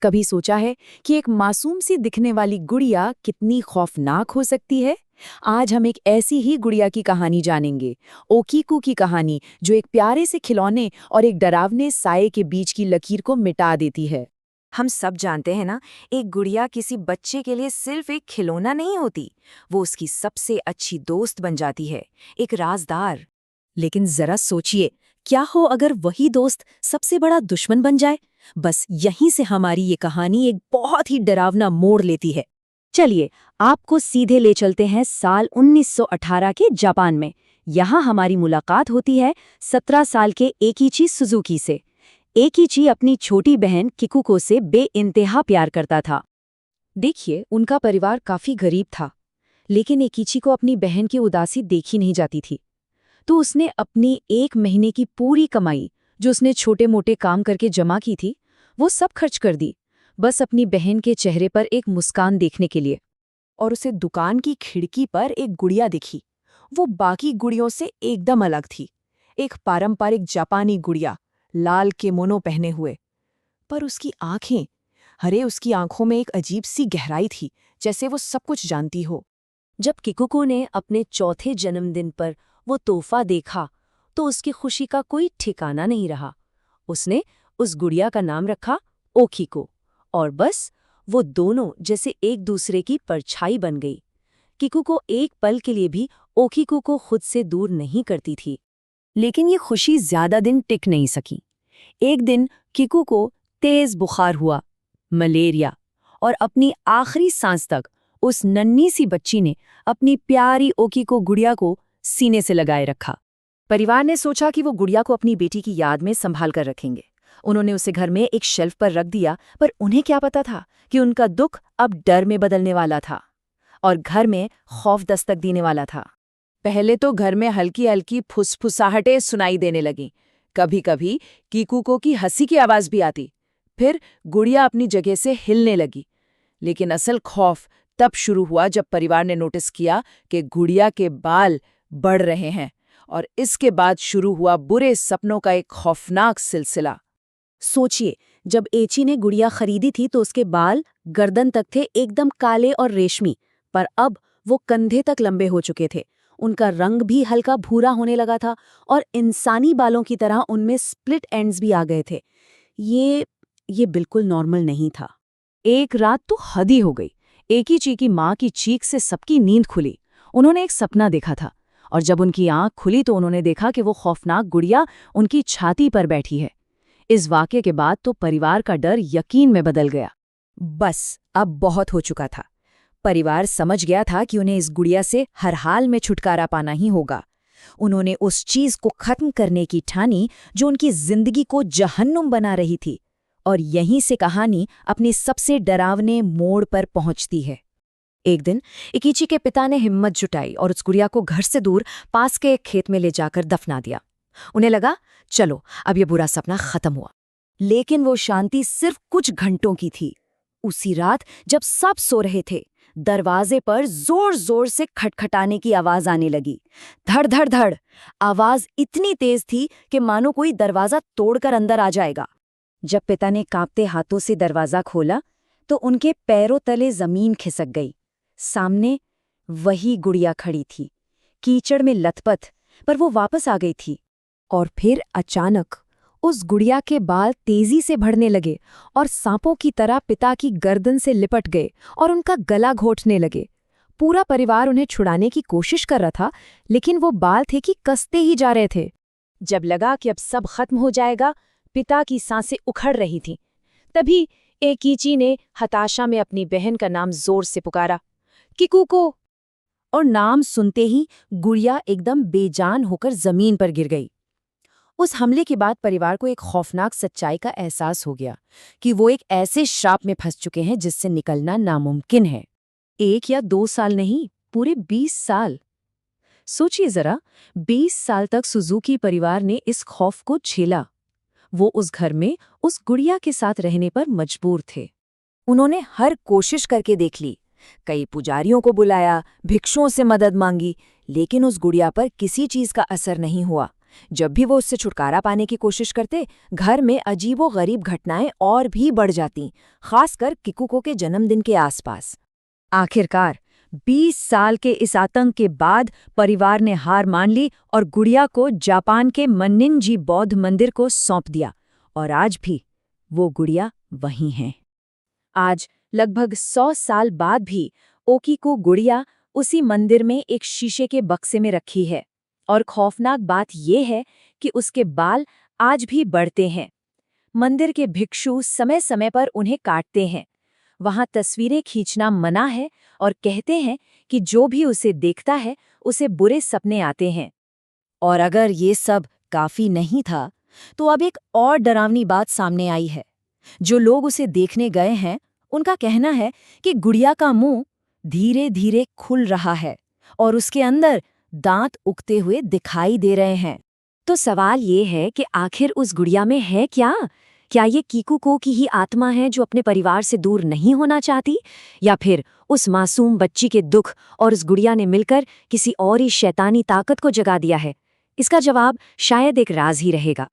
कभी सोचा है कि एक मासूम सी दिखने वाली गुड़िया कितनी खौफनाक हो सकती है? आज हम एक ऐसी ही गुड़िया की कहानी जानेंगे। ओकीकू की कहानी, जो एक प्यारे से खिलौने और एक डरावने साये के बीच की लकीर को मिटा देती है। हम सब जानते हैं ना, एक गुड़िया किसी बच्चे के लिए सिर्फ एक खिलौना नहीं होती, वो उसकी सबसे अच्छी दोस्त बन जाती है, एक राजदार। लेकिन जरा सोचिए, क्या हो अगर वही दोस्त सबसे बड़ा दुश्मन बन जाए? बस यहीं से हमारी ये कहानी एक बहुत ही डरावना मोड़ लेती है। चलिए, आपको सीधे ले चलते हैं साल 1918 के जापान में। यहाँ हमारी मुलाकात होती है 17 साल के एकीची सुजुकी से। एकीची अपनी छोटी बहन किकुको से बेइंतहा प्यार करता था। देखिए, उनका परिवार काफी गरीब था, लेकिन एकीची को अपनी बहन की उदासी देखी नहीं जाती थी। तो उसने अपनी 1 महीने की पूरी कमाई, जो उसने छोटे मोटे काम करके जमा की थी, वो सब खर्च कर दी, बस अपनी बहन के चेहरे पर एक मुस्कान देखने के लिए। और उसे दुकान की खिड़की पर एक गुड़िया दिखी। वो बाकी गुड़ियों से एकदम अलग थी। एक पारंपरिक जापानी गुड़िया, लाल किमोनो पहने हुए। पर उसकी आंखें, उसकी आंखों में एक अजीब सी गहराई थी, जैसे वो सब कुछ जानती हो। जब किकुको ने अपने चौथे जन्मदिन पर वो तोहफा देखा, तो उसकी खुशी का कोई ठिकाना नहीं रहा। उसने उस गुड़िया का नाम रखा ओकीको, और बस वो दोनों जैसे एक दूसरे की परछाई बन गई। किकुको एक पल के लिए भी ओकीको को खुद से दूर नहीं करती थी। लेकिन ये खुशी ज्यादा दिन टिक नहीं सकी। एक दिन किकुको तेज बुखार हुआ, मलेरिया, और अपनी आखिरी सांस तक उस नन्ही सी बच्ची ने अपनी प्यारी ओकीको गुड़िया को सीने से लगाए रखा। परिवार ने सोचा कि वो गुड़िया को अपनी बेटी की याद में संभाल कर रखेंगे। उन्होंने उसे घर में एक शेल्फ पर रख दिया, पर उन्हें क्या पता था कि उनका दुख अब डर में बदलने वाला था और घर में खौफ दस्तक देने वाला था। पहले तो घर में हल्की हल्की फुसफुसाहटें सुनाई देने लगीं। कभी कभी किकुको की हंसी की आवाज भी आती। फिर गुड़िया अपनी जगह से हिलने लगी। लेकिन असल खौफ तब शुरू हुआ जब परिवार ने नोटिस किया कि गुड़िया के बाल बढ़ रहे हैं, और इसके बाद शुरू हुआ बुरे सपनों का एक खौफनाक सिलसिला। सोचिए, जब एची ने गुड़िया खरीदी थी तो उसके बाल गर्दन तक थे, एकदम काले और रेशमी, पर अब वो कंधे तक लंबे हो चुके थे। उनका रंग भी हल्का भूरा होने लगा था और इंसानी बालों की तरह उनमें स्प्लिट एंड्स भी आ गए थे। ये बिल्कुल नॉर्मल नहीं था। एक रात तो हद ही हो गई। एकीची की माँ की चीख से सबकी नींद खुली। उन्होंने एक सपना देखा था, और जब उनकी आंख खुली तो उन्होंने देखा कि वो खौफनाक गुड़िया उनकी छाती पर बैठी है। इस वाक़ये के बाद तो परिवार का डर यकीन में बदल गया। बस अब बहुत हो चुका था। परिवार समझ गया था कि उन्हें इस गुड़िया से हर हाल में छुटकारा पाना ही होगा। उन्होंने उस चीज को खत्म करने की ठानी जो उनकी जिंदगी को जहन्नुम बना रही थी। और यहीं से कहानी अपने सबसे डरावने मोड़ पर पहुंचती है। एक दिन इकीची के पिता ने हिम्मत जुटाई और उस गुड़िया को घर से दूर पास के एक खेत में ले जाकर दफना दिया। उन्हें लगा, चलो अब ये बुरा सपना खत्म हुआ। लेकिन वो शांति सिर्फ कुछ घंटों की थी। उसी रात जब सब सो रहे थे, दरवाजे पर जोर जोर से खटखटाने की आवाज आने लगी। धड़ धड़ धड़। आवाज इतनी तेज थी कि मानो कोई दरवाजा तोड़कर अंदर आ जाएगा। जब पिता ने कांपते हाथों से दरवाजा खोला तो उनके पैरों तले जमीन खिसक गई। सामने वही गुड़िया खड़ी थी, कीचड़ में लथपथ, पर वो वापस आ गई थी। और फिर अचानक उस गुड़िया के बाल तेजी से बढ़ने लगे और सांपों की तरह पिता की गर्दन से लिपट गए और उनका गला घोंटने लगे। पूरा परिवार उन्हें छुड़ाने की कोशिश कर रहा था, लेकिन वो बाल थे कि कसते ही जा रहे थे। जब लगा कि अब सब खत्म हो जाएगा, पिता की सांसें उखड़ रही थीं, तभी एकीची ने हताशा में अपनी बहन का नाम जोर से पुकारा, किकुको। और नाम सुनते ही गुड़िया एकदम बेजान होकर जमीन पर गिर गई। उस हमले के बाद परिवार को एक खौफनाक सच्चाई का एहसास हो गया कि वो एक ऐसे श्राप में फंस चुके हैं जिससे निकलना नामुमकिन है। 1 या 2 साल नहीं, पूरे 20 साल। सोचिए जरा, 20 साल तक सुजुकी परिवार ने इस खौफ को झेला। वो उस घर में उस गुड़िया के साथ रहने पर मजबूर थे। उन्होंने हर कोशिश करके देख ली, कई पुजारियों को बुलाया, भिक्षुओं से मदद मांगी, लेकिन उस गुड़िया पर किसी चीज का असर नहीं हुआ। जब भी वो उससे छुटकारा पाने की कोशिश करते, घर में अजीबोगरीब घटनाएं और भी बढ़ जातीं, खासकर किकुको के जन्मदिन के आसपास। आखिरकार 20 साल के इस आतंक के बाद परिवार ने हार मान ली और गुड़िया को जापान के मन्निंजी बौद्ध मंदिर को सौंप दिया, और आज भी वो गुड़िया वहीं है। आज लगभग 100 साल बाद भी ओकीको गुड़िया उसी मंदिर में एक शीशे के बक्से में रखी है, और खौफनाक बात यह है कि उसके बाल आज भी बढ़ते हैं। मंदिर के भिक्षु समय समय पर उन्हें काटते हैं। वहां तस्वीरें खींचना मना है और कहते हैं कि जो भी उसे देखता है उसे बुरे सपने आते हैं। और अगर ये सब काफी नहीं था, तो अब एक और डरावनी बात सामने आई है। जो लोग उसे देखने गए हैं, उनका कहना है कि गुड़िया का मुंह धीरे धीरे खुल रहा है और उसके अंदर दांत उगते हुए दिखाई दे रहे हैं। तो सवाल ये है कि आखिर उस गुड़िया में है क्या? क्या ये किकुको की ही आत्मा है जो अपने परिवार से दूर नहीं होना चाहती, या फिर उस मासूम बच्ची के दुख और उस गुड़िया ने मिलकर किसी और ही शैतानी ताकत को जगा दिया है? इसका जवाब शायद एक राज ही रहेगा।